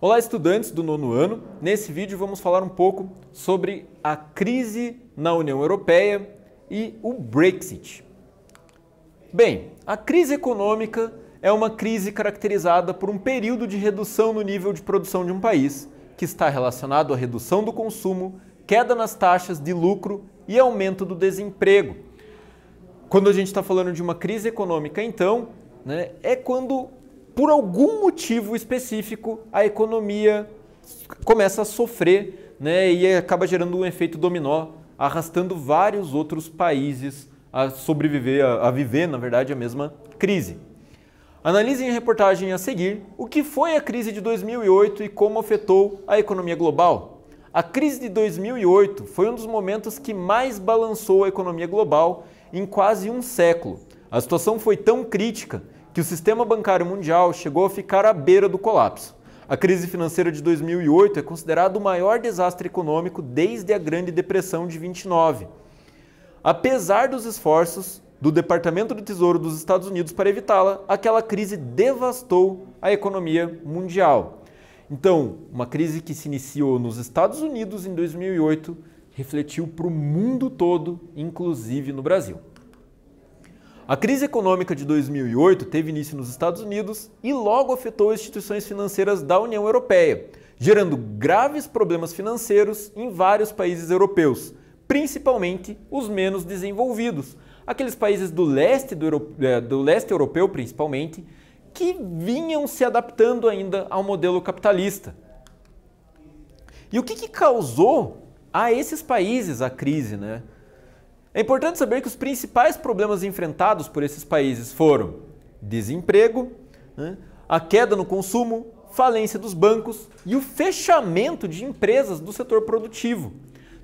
Olá, estudantes do nono ano. Nesse vídeo vamos falar um pouco sobre a crise na União Europeia e o Brexit. Bem, a crise econômica é uma crise caracterizada por um período de redução no nível de produção de um país, que está relacionado à redução do consumo, queda nas taxas de lucro e aumento do desemprego. Quando a gente está falando de uma crise econômica, então, é quando, por algum motivo específico, a economia começa a sofrer, e acaba gerando um efeito dominó, arrastando vários outros países a sobreviver, a viver, na verdade, a mesma crise. Analisem a reportagem a seguir o que foi a crise de 2008 e como afetou a economia global. A crise de 2008 foi um dos momentos que mais balançou a economia global em quase um século. A situação foi tão crítica que o sistema bancário mundial chegou a ficar à beira do colapso. A crise financeira de 2008 é considerada o maior desastre econômico desde a Grande Depressão de 29. Apesar dos esforços do Departamento do Tesouro dos Estados Unidos para evitá-la, aquela crise devastou a economia mundial. Então, uma crise que se iniciou nos Estados Unidos em 2008 refletiu para o mundo todo, inclusive no Brasil. A crise econômica de 2008 teve início nos Estados Unidos e logo afetou as instituições financeiras da União Europeia, gerando graves problemas financeiros em vários países europeus, principalmente os menos desenvolvidos, aqueles países do leste europeu principalmente, que vinham se adaptando ainda ao modelo capitalista. E o que causou a esses países a crise, É importante saber que os principais problemas enfrentados por esses países foram desemprego, a queda no consumo, falência dos bancos e o fechamento de empresas do setor produtivo.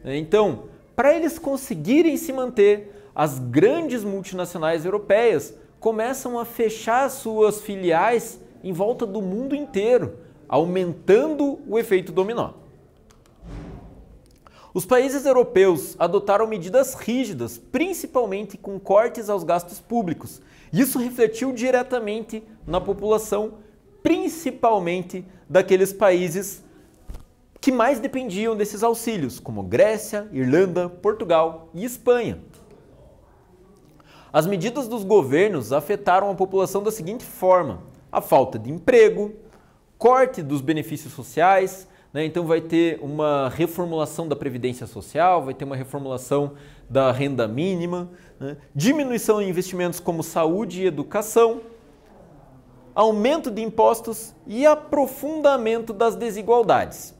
Então, para eles conseguirem se manter, as grandes multinacionais europeias começam a fechar suas filiais em volta do mundo inteiro, aumentando o efeito dominó. Os países europeus adotaram medidas rígidas, principalmente com cortes aos gastos públicos. Isso refletiu diretamente na população, principalmente daqueles países que mais dependiam desses auxílios, como Grécia, Irlanda, Portugal e Espanha. As medidas dos governos afetaram a população da seguinte forma: a falta de emprego, corte dos benefícios sociais, então vai ter uma reformulação da Previdência Social, vai ter uma reformulação da renda mínima, diminuição em investimentos como saúde e educação, aumento de impostos e aprofundamento das desigualdades.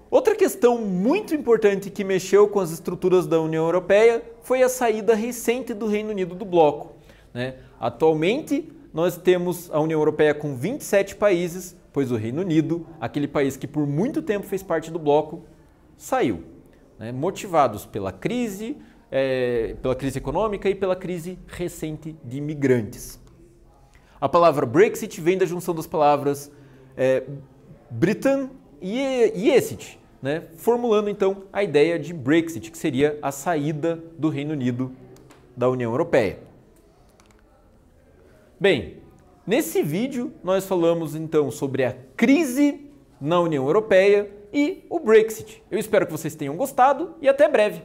Outra questão muito importante que mexeu com as estruturas da União Europeia foi a saída recente do Reino Unido do bloco. Atualmente, nós temos a União Europeia com 27 países, pois o Reino Unido, aquele país que por muito tempo fez parte do bloco, saiu, motivados pela crise econômica e pela crise recente de imigrantes. A palavra Brexit vem da junção das palavras Britain e Exit, formulando então a ideia de Brexit, que seria a saída do Reino Unido da União Europeia. Bem, nesse vídeo nós falamos então sobre a crise na União Europeia e o Brexit. Eu espero que vocês tenham gostado e até breve!